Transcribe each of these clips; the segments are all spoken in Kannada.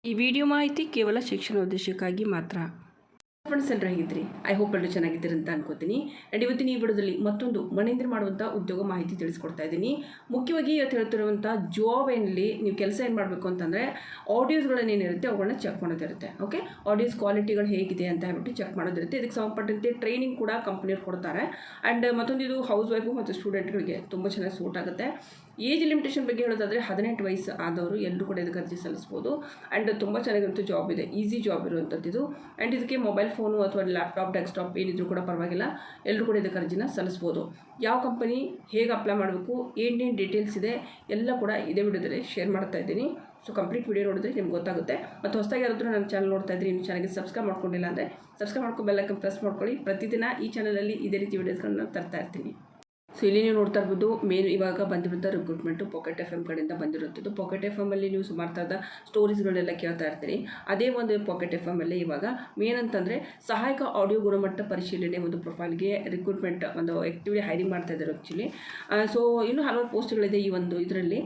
ಈ ವಿಡಿಯೋ ಮಾಹಿತಿ ಕೇವಲ ಶಿಕ್ಷಣ ಉದ್ದೇಶಕ್ಕಾಗಿ ಮಾತ್ರ. ಫ್ರೆಂಡ್ಸ್ ಎಲ್ಲರೂ ಹೇಗಿದ್ರಿ? ಐ ಹೋಪ್ ಎಲ್ಲರೂ ಚೆನ್ನಾಗಿದ್ದೀರಿ ಅಂತ ಅನ್ಕೋತೀನಿ. ಆ್ಯಂಡ್ ಇವತ್ತಿನ ಈ ವಿಡಿಯೋದಲ್ಲಿ ಮತ್ತೊಂದು ಮನೆಯಿಂದ ಮಾಡುವಂಥ ಉದ್ಯೋಗ ಮಾಹಿತಿ ತಿಳಿಸ್ಕೊಡ್ತಾ ಇದ್ದೀನಿ. ಮುಖ್ಯವಾಗಿ ಇವತ್ತು ಹೇಳ್ತಿರುವಂಥ ಜಾಬ್ ಏನಲ್ಲಿ ನೀವು ಕೆಲಸ ಏನು ಮಾಡಬೇಕು ಅಂತಂದರೆ ಆಡಿಯೋಸ್ಗಳನ್ನೇನಿರುತ್ತೆ ಅವುಗಳನ್ನ ಚೆಕ್ ಮಾಡೋದಿರುತ್ತೆ. ಓಕೆ, ಆಡಿಯೋಸ್ ಕ್ವಾಲಿಟಿಗಳು ಹೇಗಿದೆ ಅಂತ ಹೇಳ್ಬಿಟ್ಟು ಚೆಕ್ ಮಾಡೋದಿರುತ್ತೆ. ಇದಕ್ಕೆ ಸಂಬಂಧಪಟ್ಟಂತೆ ಟ್ರೈನಿಂಗ್ ಕೂಡ ಕಂಪ್ನಿಯವ್ರು ಕೊಡ್ತಾರೆ. ಆ್ಯಂಡ್ ಮತ್ತೊಂದು ಇದು ಹೌಸ್ ವೈಫು ಮತ್ತು ಸ್ಟೂಡೆಂಟ್ಗಳಿಗೆ ತುಂಬ ಚೆನ್ನಾಗಿ ಸೂಟ್ ಆಗುತ್ತೆ. ಏಜ್ ಲಿಮಿಟೇಷನ್ ಬಗ್ಗೆ ಹೇಳೋದಾದರೆ 18 ವಯಸ್ಸು ಆದವರು ಎಲ್ಲರೂ ಕೂಡ ಇದಕ್ಕೆ ಅರ್ಜಿ ಸಲ್ಲಿಸ್ಬೋದು. ಆ್ಯಂಡ್ ತುಂಬ ಚೆನ್ನಾಗಿರುವಂಥ ಜಾಬ್ ಇದೆ, ಈಸಿ ಜಾಬ್ ಇರುವಂಥದ್ದು ಇದು. ಆ್ಯಂಡ್ ಇದಕ್ಕೆ ಮೊಬೈಲ್ ಫೋನು ಅಥವಾ ಲ್ಯಾಪ್ಟಾಪ್ ಡೆಸ್ಕ್ಟಾಪ್ ಏನಿದ್ರು ಕೂಡ ಪರವಾಗಿಲ್ಲ, ಎಲ್ಲರೂ ಕೂಡ ಇದಕ್ಕೆ ಅರ್ಜಿನ ಸಲ್ಲಿಸ್ಬೋದು. ಯಾವ ಕಂಪನಿ, ಹೇಗೆ ಅಪ್ಲೈ ಮಾಡಬೇಕು, ಏನೇನು ಡೀಟೇಲ್ಸ್ ಇದೆ ಎಲ್ಲ ಕೂಡ ಇದೇ ವಿಡಿಯೋದಲ್ಲಿ ಶೇರ್ ಮಾಡ್ತಾ ಇದ್ದೀನಿ. ಸೊ ಕಂಪ್ಲೀಟ್ ವಿಡಿಯೋ ನೋಡಿದ್ರೆ ನಿಮ್ಗೆ ಗೊತ್ತಾಗುತ್ತೆ. ಮತ್ತು ಹೊಸದಾಗಿ ಯಾರಾದರೂ ನನ್ನ ಚಾನಲ್ ನೋಡ್ತಾ ಇದ್ರಿ, ಇನ್ನು ಚಾನಲ್ಗೆ ಸಬ್ಸ್ಕ್ರೈಬ್ ಮಾಡ್ಕೊಂಡಿಲ್ಲ ಅಂದರೆ ಸಬ್ಸ್ಕ್ರೈಬ್ ಮಾಡ್ಕೊಂಡು ಬೆಲ್ ಐಕಾನ್ ಪ್ರೆಸ್ ಮಾಡ್ಕೊಳ್ಳಿ. ಪ್ರತಿದಿನ ಈ ಚಾನಲಲ್ಲಿ ಇದೇ ರೀತಿ ವೀಡಿಯೋಸ್ಗಳನ್ನ ತರ್ತಾ ಇರ್ತೀನಿ. ಸೊ ಇಲ್ಲಿ ನೀವು ನೋಡ್ತಾ ಇರ್ಬೋದು, ಮೇನ್ ಇವಾಗ ಬಂದಿರುವಂಥ ರಿಕ್ರೂಟ್ಮೆಂಟು ಪಾಕೆಟ್ FM ಕಡೆಯಿಂದ ಬಂದಿರುವಂಥದ್ದು. ಪಾಕೆಟ್ FM ಅಲ್ಲಿ ನೀವು ಸುಮಾರು ಥರದ ಸ್ಟೋರೀಸ್ಗಳೆಲ್ಲ ಕೇಳ್ತಾ ಇರ್ತೀರಿ. ಅದೇ ಒಂದು ಪಾಕೆಟ್ FM ಅಲ್ಲಿ ಇವಾಗ ಮೇನ್ ಅಂತಂದರೆ ಸಹಾಯಕ ಆಡಿಯೋ ಗುಣಮಟ್ಟ ಪರಿಶೀಲನೆ ಒಂದು ಪ್ರೊಫೈಲ್ಗೆ ರಿಕ್ರೂಟ್ಮೆಂಟ್ ಒಂದು ಆ್ಯಕ್ಟಿವ್ಲಿ ಹೈರಿಂಗ್ ಮಾಡ್ತಾ ಇದ್ದಾರೆ ಆ್ಯಕ್ಚುಲಿ. ಸೊ ಇನ್ನೂ ಹಲವಾರು ಪೋಸ್ಟ್ಗಳಿದೆ ಈ ಒಂದು ಇದರಲ್ಲಿ.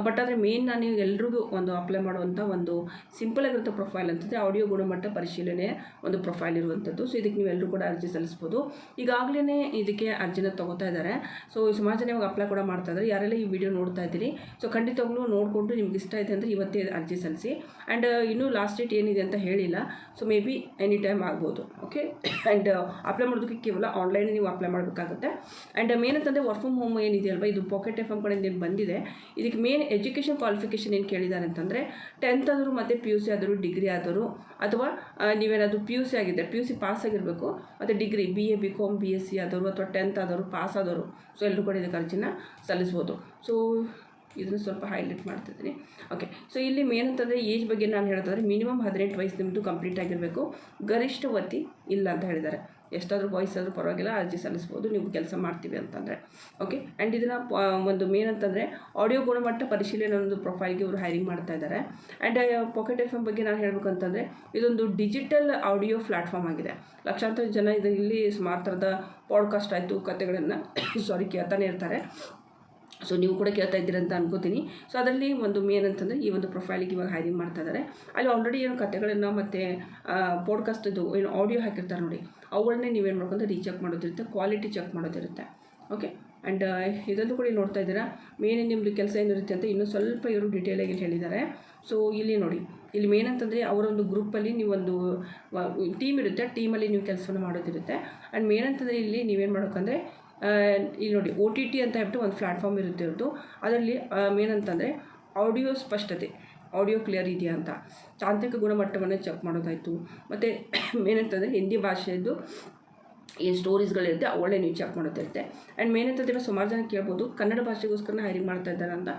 ಬಟ್ ಆದರೆ ಮೇನ್ ನಾನು ಎಲ್ರಿಗೂ ಒಂದು ಅಪ್ಲೈ ಮಾಡುವಂಥ ಒಂದು ಸಿಂಪಲ್ ಆಗಿರುವಂಥ ಪ್ರೊಫೈಲ್ ಅಂತಂದರೆ ಆಡಿಯೋ ಗುಣಮಟ್ಟ ಪರಿಶೀಲನೆ ಒಂದು ಪ್ರೊಫೈಲ್ ಇರುವಂಥದ್ದು. ಸೊ ಇದಕ್ಕೆ ನೀವು ಎಲ್ಲರೂ ಕೂಡ ಅರ್ಜಿ ಸಲ್ಲಿಸ್ಬೋದು. ಈಗಾಗಲೇ ಇದಕ್ಕೆ ಅರ್ಜಿನ ತೊಗೋತಾ ಇದ್ದಾರೆ. ಸೊ ಸುಮಾರು ಜನ ಇವಾಗ ಅಪ್ಲೈ ಕೂಡ ಮಾಡ್ತಾ ಇದ್ದಾರೆ. ಯಾರೆಲ್ಲ ಈ ವಿಡಿಯೋ ನೋಡ್ತಾ ಇದ್ದೀರಿ, ಸೊ ಖಂಡಿತವಾಗ್ಲೂ ನೋಡಿಕೊಂಡು ನಿಮ್ಗೆ ಇಷ್ಟ ಇದೆ ಅಂದರೆ ಇವತ್ತೇ ಅರ್ಜಿ ಸಲ್ಲಿಸಿ. ಆ್ಯಂಡ್ ಇನ್ನೂ ಲಾಸ್ಟ್ ಡೇಟ್ ಏನಿದೆ ಅಂತ ಹೇಳಿಲ್ಲ. So may be any time ಆಗ್ಬೋದು. ಓಕೆ, ಆ್ಯಂಡ್ ಅಪ್ಲೈ ಮಾಡೋದಕ್ಕೆ ಕೇವಲ ಆನ್ಲೈನ್ ನೀವು ಅಪ್ಲೈ ಮಾಡಬೇಕಾಗುತ್ತೆ. ಆ್ಯಂಡ್ ಮೇನ್ ಅಂತಂದರೆ ವರ್ಕ್ ಫ್ರಮ್ ಹೋಮ್ ಏನಿದೆಯಲ್ವ, ಇದು ಪಾಕೆಟ್ FM ಕಡೆಯಿಂದ ಏನು ಬಂದಿದೆ. ಇದಕ್ಕೆ ಮೇನ್ ಎಜುಕೇಷನ್ ಕ್ವಾಲಿಫಿಕೇಷನ್ ಏನು ಕೇಳಿದ್ದಾರೆ ಅಂತಂದರೆ 10th ಆದರೂ ಮತ್ತು PUC ಆದರೂ, ಡಿಗ್ರಿ ಆದರೂ, ಅಥವಾ ನೀವೇನಾದರೂ PUC ಆಗಿದ್ದರೆ PUC ಪಾಸ್ ಆಗಿರಬೇಕು, ಮತ್ತು ಡಿಗ್ರಿ BA BCom BSc ಆದವರು ಅಥವಾ 10th ಆದವರು ಪಾಸ್ ಆದವರು, ಸೊ ಎಲ್ಲರೂ ಕೂಡ ಇದಕ್ಕೆ ಅರ್ಜಿನ ಸಲ್ಲಿಸ್ಬೋದು. ಸೊ ಇದನ್ನು ಸ್ವಲ್ಪ ಹೈಲೈಟ್ ಮಾಡ್ತಿದ್ದೀನಿ. ಓಕೆ, ಸೊ ಇಲ್ಲಿ ಮೇನ್ ಅಂತಂದರೆ ಏಜ್ ಬಗ್ಗೆ ನಾನು ಹೇಳ್ತಾಯಿದ್ರೆ ಮಿನಿಮಮ್ 18 ವಯಸ್ಸು ನಿಮ್ಮದು ಕಂಪ್ಲೀಟ್ ಆಗಿರಬೇಕು. ಗರಿಷ್ಠ ವತಿ ಇಲ್ಲ ಅಂತ ಹೇಳಿದ್ದಾರೆ. ಎಷ್ಟಾದರೂ ವಯಸ್ಸಾದರೂ ಪರವಾಗಿಲ್ಲ, ಅರ್ಜಿ ಸಲ್ಲಿಸ್ಬೋದು ನೀವು ಕೆಲಸ ಮಾಡ್ತೀವಿ ಅಂತಂದರೆ. ಓಕೆ, ಆ್ಯಂಡ್ ಇದನ್ನು ಒಂದು ಮೇನ್ ಅಂತಂದರೆ ಆಡಿಯೋ ಗುಣಮಟ್ಟ ಪರಿಶೀಲನೆ ಒಂದು ಪ್ರೊಫೈಲ್ಗೆ ಇವರು ಹೈರಿಂಗ್ ಮಾಡ್ತಾ ಇದ್ದಾರೆ. ಆ್ಯಂಡ್ ಪಾಕೆಟ್ FM ಬಗ್ಗೆ ನಾನು ಹೇಳಬೇಕು ಅಂತಂದರೆ ಇದೊಂದು ಡಿಜಿಟಲ್ ಆಡಿಯೋ ಪ್ಲ್ಯಾಟ್ಫಾರ್ಮ್ ಆಗಿದೆ. ಲಕ್ಷಾಂತರ ಜನ ಇಲ್ಲಿ ಸುಮಾರು ಥರದ ಪಾಡ್ಕಾಸ್ಟ್ ಆಯಿತು, ಕಥೆಗಳನ್ನು ಕೇಳ್ತಾನೆ ಇರ್ತಾರೆ. ಸೊ ನೀವು ಕೂಡ ಕೇಳ್ತಾ ಇದ್ದೀರಿ ಅಂತ ಅನ್ಕೋತೀನಿ. ಸೊ ಅದರಲ್ಲಿ ಒಂದು ಮೇನ್ ಅಂತಂದರೆ ಈ ಒಂದು ಪ್ರೊಫೈಲಿಗೆ ಇವಾಗ ಹೈರಿಂಗ್ ಮಾಡ್ತಾ ಇದ್ದಾರೆ. ಅಲ್ಲಿ ಆಲ್ರೆಡಿ ಏನು ಕಥೆಗಳನ್ನು ಮತ್ತು ಪಾಡ್ಕಾಸ್ಟದ್ದು ಏನು ಆಡಿಯೋ ಹಾಕಿರ್ತಾರೆ ನೋಡಿ, ಅವುಗಳನ್ನೇ ನೀವೇನು ಮಾಡ್ಕೊಂಡ್ರೆ ರೀಚೆಕ್ ಮಾಡೋದಿರುತ್ತೆ, ಕ್ವಾಲಿಟಿ ಚೆಕ್ ಮಾಡೋದಿರುತ್ತೆ. ಓಕೆ, ಆ್ಯಂಡ್ ಇದನ್ನು ಕೂಡ ನೋಡ್ತಾ ಇದ್ದೀರಾ. ಮೇನ್ ನಿಮ್ಮದು ಕೆಲಸ ಏನಿರುತ್ತೆ ಅಂತ ಇನ್ನೂ ಸ್ವಲ್ಪ ಇವರು ಡೀಟೇಲಾಗಿ ಹೇಳಿದ್ದಾರೆ. ಸೊ ಇಲ್ಲಿ ನೋಡಿ, ಇಲ್ಲಿ ಮೇನ್ ಅಂತಂದರೆ ಅವರ ಒಂದು ಗ್ರೂಪಲ್ಲಿ ನೀವೊಂದು ಟೀಮ್ ಇರುತ್ತೆ, ಟೀಮಲ್ಲಿ ನೀವು ಕೆಲಸವನ್ನು ಮಾಡೋದಿರುತ್ತೆ. ಆ್ಯಂಡ್ ಮೇನ್ ಅಂತಂದರೆ ಇಲ್ಲಿ ನೀವೇನು ಮಾಡೋಕ್ಕಂದರೆ ಇಲ್ಲಿ ನೋಡಿ OTT ಅಂತ ಹೇಳ್ಬಿಟ್ಟು ಒಂದು ಪ್ಲ್ಯಾಟ್ಫಾರ್ಮ್ ಇರುತ್ತೆ ಇವ್ರದ್ದು. ಅದರಲ್ಲಿ ಮೇನ್ ಅಂತಂದರೆ ಆಡಿಯೋ ಸ್ಪಷ್ಟತೆ, ಆಡಿಯೋ ಕ್ಲಿಯರ್ ಇದೆಯಾ ಅಂತ, ತಾಂತ್ರಿಕ ಗುಣಮಟ್ಟವನ್ನು ಚೆಕ್ ಮಾಡೋದಾಯಿತು, ಮತ್ತು ಮೇನ್ ಅಂತಂದರೆ ಹಿಂದಿ ಭಾಷೆಯದ್ದು ಏನು ಸ್ಟೋರೀಸ್ಗಳಿರುತ್ತೆ ಅವುಗಳೇ ನೀವು ಚೆಕ್ ಮಾಡೋದಿರುತ್ತೆ. ಆ್ಯಂಡ್ ಮೇನ್ ಅಂತಂದರೆ ಸುಮಾರು ಜನ ಕೇಳ್ಬೋದು ಕನ್ನಡ ಭಾಷೆಗೋಸ್ಕರ ಹೈರಿಂಗ್ ಮಾಡ್ತಾ ಇದ್ದಾರೆ ಅಂತ.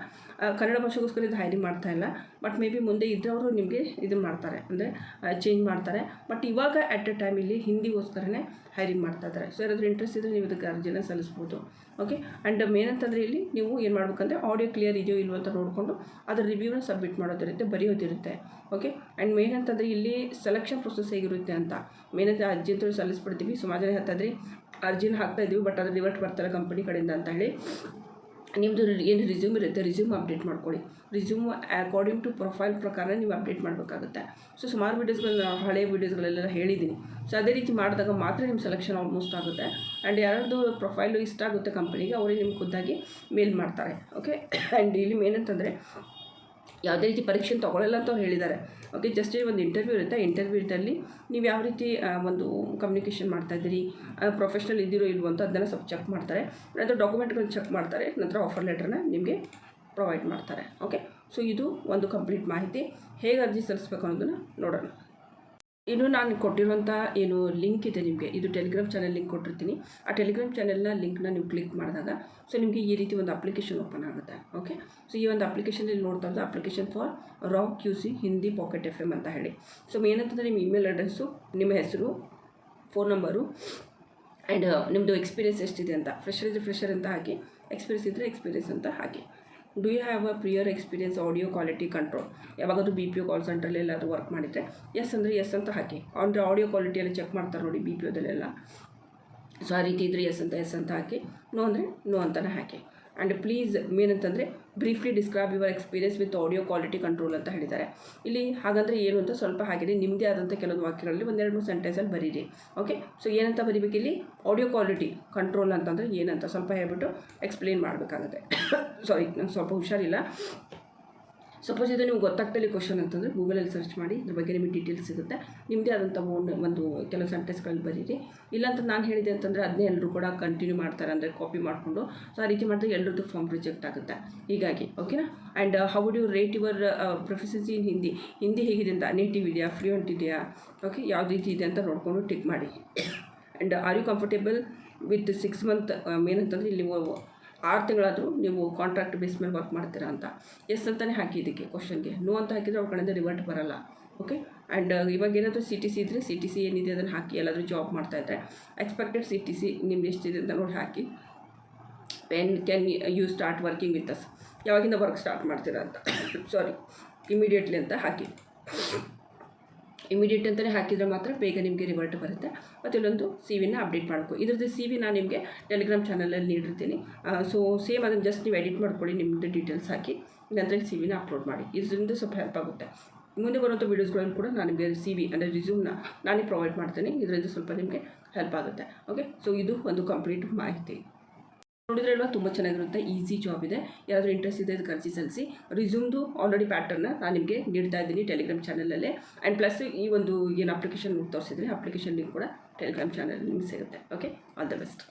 ಕನ್ನಡ ಭಾಷೆಗೋಸ್ಕರ ಇದು ಹೈರಿಂಗ್ ಮಾಡ್ತಾ ಇಲ್ಲ, ಬಟ್ ಮೇ ಬಿ ಮುಂದೆ ಇದ್ದವರು ನಿಮಗೆ ಇದನ್ನು ಮಾಡ್ತಾರೆ, ಅಂದರೆ ಚೇಂಜ್ ಮಾಡ್ತಾರೆ. ಬಟ್ ಇವಾಗ ಅಟ್ ಎ ಟೈಮ್ ಇಲ್ಲಿ ಹಿಂದಿಗೋಸ್ಕರನೇ ಹೈರಿಂಗ್ ಮಾಡ್ತಾ ಇದ್ದಾರೆ. ಸೊ ಯಾರಾದರೂ ಇಂಟ್ರೆಸ್ಟ್ ಇದ್ದರೆ ನೀವು ಇದಕ್ಕೆ ಅರ್ಜಿನ ಸಲ್ಲಿಸ್ಬೋದು. ಓಕೆ, ಆ್ಯಂಡ್ ಮೇನ್ ಅಂತಂದರೆ ಇಲ್ಲಿ ನೀವು ಏನು ಮಾಡಬೇಕಂದ್ರೆ ಆಡಿಯೋ ಕ್ಲಿಯರ್ ಇದೆಯೋ ಇಲ್ವೋ ಅಂತ ನೋಡಿಕೊಂಡು ಅದರ ರಿವ್ಯೂನ ಸಬ್ಮಿಟ್ ಮಾಡೋದಿರುತ್ತೆ, ಬರೆಯೋದಿರುತ್ತೆ. ಓಕೆ, ಆ್ಯಂಡ್ ಮೇನ್ ಅಂತಂದರೆ ಇಲ್ಲಿ ಸೆಲೆಕ್ಷನ್ ಪ್ರೊಸೆಸ್ ಹೇಗಿರುತ್ತೆ ಅಂತ ಮೇನ್ ಅಂತ ಅರ್ಜಿ ಅಂತ ಸಲ್ಲಿಸ್ಬಿಡ್ತೀವಿ. ಸುಮಾರು ಜನ ಹೇಳ್ತಾಯಿದ್ರಿ ಅರ್ಜಿನ ಹಾಕ್ತಾಯಿದ್ದೀವಿ ಬಟ್ ಅದು ರಿವರ್ಟ್ ಬರ್ತಾರೆ ಕಂಪನಿ ಕಡೆಯಿಂದ ಅಂತ ಹೇಳಿ. ನಿಮ್ಮದು ಏನು ರಿಸ್ಯೂಮ್ ಇರುತ್ತೆ ರಿಸ್ಯೂಮ್ ಅಪ್ಡೇಟ್ ಮಾಡ್ಕೊಳ್ಳಿ. ರಿಸ್ಯೂಮ್ ಅಕಾರ್ಡಿಂಗ್ ಟು ಪ್ರೊಫೈಲ್ ಪ್ರಕಾರ ನೀವು ಅಪ್ಡೇಟ್ ಮಾಡಬೇಕಾಗುತ್ತೆ. ಸೊ ಸುಮಾರು ವೀಡಿಯೋಸ್ಗಳನ್ನ ಹಳೆಯ ವೀಡಿಯೋಸ್ಗಳೆಲ್ಲ ಹೇಳಿದ್ದೀನಿ. ಸೊ ಅದೇ ರೀತಿ ಮಾಡಿದಾಗ ಮಾತ್ರ ನಿಮ್ಮ ಸೆಲೆಕ್ಷನ್ ಆಲ್ಮೋಸ್ಟ್ ಆಗುತ್ತೆ. ಆ್ಯಂಡ್ ಯಾರ್ದು ಪ್ರೊಫೈಲು ಇಷ್ಟ ಆಗುತ್ತೆ ಕಂಪನಿಗೆ ಅವರೇ ನಿಮ್ಗೆ ಖುದ್ದಾಗಿ ಮೇಲ್ ಮಾಡ್ತಾರೆ. ಓಕೆ, ಆ್ಯಂಡ್ ಇಲ್ಲಿ ಏನಂತಂದರೆ ಯಾವುದೇ ರೀತಿ ಪರೀಕ್ಷೆ ತೊಗೊಳ್ಳಲ್ಲ ಅಂತ ಅವ್ರು ಹೇಳಿದ್ದಾರೆ. ಓಕೆ, ಜಸ್ಟ್ ಒಂದು ಇಂಟರ್ವ್ಯೂ ಇರುತ್ತೆ. ಇಂಟರ್ವ್ಯೂದಲ್ಲಿ ನೀವು ಯಾವ ರೀತಿ ಒಂದು ಕಮ್ಯುನಿಕೇಷನ್ ಮಾಡ್ತಾಯಿದ್ದೀರಿ, ಪ್ರೊಫೆಷ್ನಲ್ ಇದ್ದಿರೋ ಇಲ್ವೋ ಅಂತ ಅದನ್ನು ಸ್ವಲ್ಪ ಚೆಕ್ ಮಾಡ್ತಾರೆ. ನಂತರ ಡಾಕ್ಯುಮೆಂಟ್ಗಳನ್ನ ಚೆಕ್ ಮಾಡ್ತಾರೆ, ನಂತರ ಆಫರ್ ಲೆಟ್ರನ್ನ ನಿಮಗೆ ಪ್ರೊವೈಡ್ ಮಾಡ್ತಾರೆ. ಓಕೆ, ಸೊ ಇದು ಒಂದು ಕಂಪ್ಲೀಟ್ ಮಾಹಿತಿ. ಹೇಗೆ ಅರ್ಜಿ ಸಲ್ಲಿಸಬೇಕು ಅನ್ನೋದನ್ನು ನೋಡೋಣ. ಇನ್ನು ನಾನು ಕೊಟ್ಟಿರುವಂಥ ಏನು ಲಿಂಕ್ ಇದೆ ನಿಮಗೆ, ಇದು ಟೆಲಿಗ್ರಾಮ್ ಚಾನಲ್ ಲಿಂಕ್ ಕೊಟ್ಟಿರ್ತೀನಿ. ಆ ಟೆಲಿಗ್ರಾಮ್ ಚಾನಲ್ನ ಲಿಂಕ್ನ ನೀವು ಕ್ಲಿಕ್ ಮಾಡಿದಾಗ ಸೊ ನಿಮಗೆ ಈ ರೀತಿ ಒಂದು ಅಪ್ಲಿಕೇಶನ್ ಓಪನ್ ಆಗುತ್ತೆ. ಓಕೆ, ಸೊ ಈ ಒಂದು ಅಪ್ಲಿಕೇಶನಲ್ಲಿ ನೋಡ್ತಾ ಇರೋದು application for RAW QC Hindi pocket FM ಅಂತ ಹೇಳಿ. ಸೊ ಏನಂತಂದರೆ ನಿಮ್ಮ ಇಮೇಲ್ ಅಡ್ರೆಸ್ಸು, ನಿಮ್ಮ ಹೆಸರು, ಫೋನ್ ನಂಬರು, ಆ್ಯಂಡ್ ನಿಮ್ಮದು ಎಕ್ಸ್ಪೀರಿಯೆನ್ಸ್ ಎಷ್ಟಿದೆ ಅಂತ, ಫ್ರೆಶರ್ ಇದ್ದರೆ ಫ್ರೆಶರ್ ಅಂತ ಹಾಕಿ, ಎಕ್ಸ್ಪೀರಿಯೆನ್ಸ್ ಇದ್ದರೆ ಎಕ್ಸ್ಪೀರಿಯೆನ್ಸ್ ಅಂತ ಹಾಕಿ. Do you have a prior experience audio quality control, ಯಾವಾಗಾದರೂ BPO ಕಾಲ್ ಸೆಂಟ್ರಲ್ಲಿ ಎಲ್ಲಾದರೂ ವರ್ಕ್ ಮಾಡಿದರೆ ಎಸ್ ಅಂದರೆ ಎಸ್ ಅಂತ ಹಾಕಿ. ಅಂದರೆ ಆಡಿಯೋ ಕ್ವಾಲಿಟಿಯಲ್ಲಿ ಚೆಕ್ ಮಾಡ್ತಾರೆ ನೋಡಿ BPOದಲ್ಲೆಲ್ಲ. ಸೊ ಆ ರೀತಿ ಇದ್ದರೆ ಎಸ್ ಅಂತ ಹಾಕಿ, ನೋ ಅಂದರೆ ನೋ ಅಂತಲೇ ಹಾಕಿ. ಆ್ಯಂಡ್ ಪ್ಲೀಸ್ ಮೇನ್ ಅಂತಂದರೆ briefly describe your experience with audio quality control ಅಂತ ಹೇಳಿದ್ದಾರೆ. ಇಲ್ಲಿ ಹಾಗಂದರೆ ಏನು ಅಂತ ಸ್ವಲ್ಪ ಹಾಗಿದೆ, ನಿಮ್ಮದೇ ಆದಂಥ ಕೆಲವೊಂದು ವಾಕ್ಯಗಳಲ್ಲಿ ಒಂದೆರಡು ಮೂರು ಸೆಂಟೆನ್ಸಲ್ಲಿ ಬರೀರಿ. ಓಕೆ, ಸೊ ಏನಂತ ಬರೀಬೇಕು ಇಲ್ಲಿ, ಆಡಿಯೋ ಕ್ವಾಲಿಟಿ ಕಂಟ್ರೋಲ್ ಅಂತಂದರೆ ಏನಂತ ಸ್ವಲ್ಪ ಹೇಳ್ಬಿಟ್ಟು ಎಕ್ಸ್ಪ್ಲೇನ್ ಮಾಡಬೇಕಾಗುತ್ತೆ. ಸಾರಿ, ನಂಗೆ ಸ್ವಲ್ಪ ಹುಷಾರಿಲ್ಲ. ಸಪೋಸ್ ಇದು ನಿಮ್ಗೆ ಗೊತ್ತಾಗ್ತಲ್ಲಿ ಕ್ವಶನ್ ಅಂತಂದರೆ ಗೂಗಲಲ್ಲಿ ಸರ್ಚ್ ಮಾಡಿ, ಇದ್ರ ಬಗ್ಗೆ ನಿಮಗೆ ಡೀಟೇಲ್ಸ್ ಸಿಗುತ್ತೆ. ನಿಮ್ಮದೇ ಆದಂಥ ಒಂದು ಕೆಲವು ಸೆಂಟೆನ್ಸ್ಗಳಲ್ಲಿ ಬರೀರಿ. ಇಲ್ಲಾಂತ ನಾನು ಹೇಳಿದೆ ಅಂತಂದರೆ ಅದನ್ನೇ ಎಲ್ಲರೂ ಕೂಡ ಕಂಟಿನ್ಯೂ ಮಾಡ್ತಾರೆ, ಅಂದರೆ ಕಾಪಿ ಮಾಡಿಕೊಂಡು. ಸೊ ಆ ರೀತಿ ಮಾಡಿದ್ರೆ ಎಲ್ಲರದ್ದು ಫಾರ್ಮ್ ರಿಜೆಕ್ಟ್ ಆಗುತ್ತೆ. ಹೀಗಾಗಿ ಓಕೆನಾ. And how would you rate your proficiency in Hindi ಹೇಗಿದೆ ಅಂತ, ನೇಟಿವ್ ಇದೆಯಾ, ಫ್ಲೂಯೆಂಟ್ ಇದೆಯಾ, ಓಕೆ, ಯಾವ ರೀತಿ ಇದೆ ಅಂತ ನೋಡಿಕೊಂಡು ಟಿಕ್ ಮಾಡಿ. And are you comfortable with 6 month, ಏನಂತಂದರೆ ಇಲ್ಲಿ 6 ತಿಂಗಳಾದರೂ ನೀವು ಕಾಂಟ್ರಾಕ್ಟ್ ಬೇಸ್ ಮೇಲೆ ವರ್ಕ್ ಮಾಡ್ತೀರಾ ಅಂತ. ಎಸ್ ಅಂತಲೇ ಹಾಕಿ ಇದಕ್ಕೆ ಕ್ವಶನ್ಗೆ. ನೋ ಅಂತ ಹಾಕಿದರೆ ಅವ್ರ ಕಡೆಯಿಂದ ರಿವರ್ಟ್ ಬರೋಲ್ಲ. ಓಕೆ, ಆ್ಯಂಡ್ ಇವಾಗ ಏನಾದರೂ CTC ಇದ್ದರೆ CTC ಏನಿದೆ ಅದನ್ನು ಹಾಕಿ. ಎಲ್ಲಾದರೂ ಜಾಬ್ ಮಾಡ್ತಾಯಿದ್ರೆ ಎಕ್ಸ್ಪೆಕ್ಟೆಡ್ CTC ನಿಮ್ದು ಎಷ್ಟಿದೆ ಅಂತ ನೋಡಿ ಹಾಕಿ. Can you start working with us, ಯಾವಾಗಿಂದ ವರ್ಕ್ ಸ್ಟಾರ್ಟ್ ಮಾಡ್ತೀರಾ ಅಂತ. ಸಾರಿ, ಇಮಿಡಿಯೇಟ್ಲಿ ಅಂತ ಹಾಕಿ. ಇಮಿಡಿಯೇಟ್ ಅಂತಲೇ ಹಾಕಿದರೆ ಮಾತ್ರ ಬೇಗ ನಿಮಗೆ ರಿವರ್ಟ್ ಬರುತ್ತೆ. ಮತ್ತು ಇಲ್ಲೊಂದು CV ಅಪ್ಡೇಟ್ ಮಾಡ್ಕೊ. ಇದ್ರದ್ದು CV ನಾನು ನಿಮಗೆ ಟೆಲಿಗ್ರಾಮ್ ಚಾನಲಲ್ಲಿ ನೀಡಿರ್ತೀನಿ. ಸೊ ಸೇಮ್ ಅದನ್ನು ಜಸ್ಟ್ ನೀವು ಎಡಿಟ್ ಮಾಡ್ಕೊಳ್ಳಿ, ನಿಮ್ಮದು ಡೀಟೇಲ್ಸ್ ಹಾಕಿ ನಂತರ CV ಅಪ್ಲೋಡ್ ಮಾಡಿ. ಇದರಿಂದ ಸ್ವಲ್ಪ ಹೆಲ್ಪ್ ಆಗುತ್ತೆ. ಮುಂದೆ ಬರುವಂಥ ವೀಡಿಯೋಸ್ಗಳನ್ನು ಕೂಡ ನಾನು ನಿಮಗೆ CV ಅಂದರೆ ರಿಸ್ಯೂಮ್ನ ನಾನೇ ಪ್ರೊವೈಡ್ ಮಾಡ್ತೀನಿ. ಇದರಿಂದ ಸ್ವಲ್ಪ ನಿಮಗೆ ಹೆಲ್ಪ್ ಆಗುತ್ತೆ. ಓಕೆ, ಸೊ ಇದು ಒಂದು ಕಂಪ್ಲೀಟ್ ಮಾಹಿತಿ. ನೋಡಿದ್ರಲ್ವ, ತುಂಬ ಚೆನ್ನಾಗಿರುತ್ತೆ, ಈಸಿ ಜಾಬ್ ಇದೆ. ಯಾರಾದರೂ ಇಂಟ್ರೆಸ್ಟ್ ಇದೆ ಅದಕ್ಕೆ ಅರ್ಜಿ ಸಲ್ಲಿಸಿ. ರಿಸ್ಯೂಮ್ದು ಆಲ್ರೆಡಿ ಪ್ಯಾಟರ್ನ ನಾನು ನಿಮಗೆ ನೀಡ್ತಾ ಇದ್ದೀನಿ ಟೆಲಿಗ್ರಾಮ್ ಚಾನಲಲ್ಲೇ. ಆ್ಯಂಡ್ ಪ್ಲಸ್ ಈ ಒಂದು ಏನು ಅಪ್ಲಿಕೇಶನ್ ತೋರಿಸಿದ್ದೀನಿ, ಅಪ್ಲಿಕೇಶನ್ ಲಿಂಕ್ ಕೂಡ ಟೆಲಿಗ್ರಾಮ್ ಚಾನಲ್ ನಿಮಗೆ ಸಿಗುತ್ತೆ. Okay, all the best.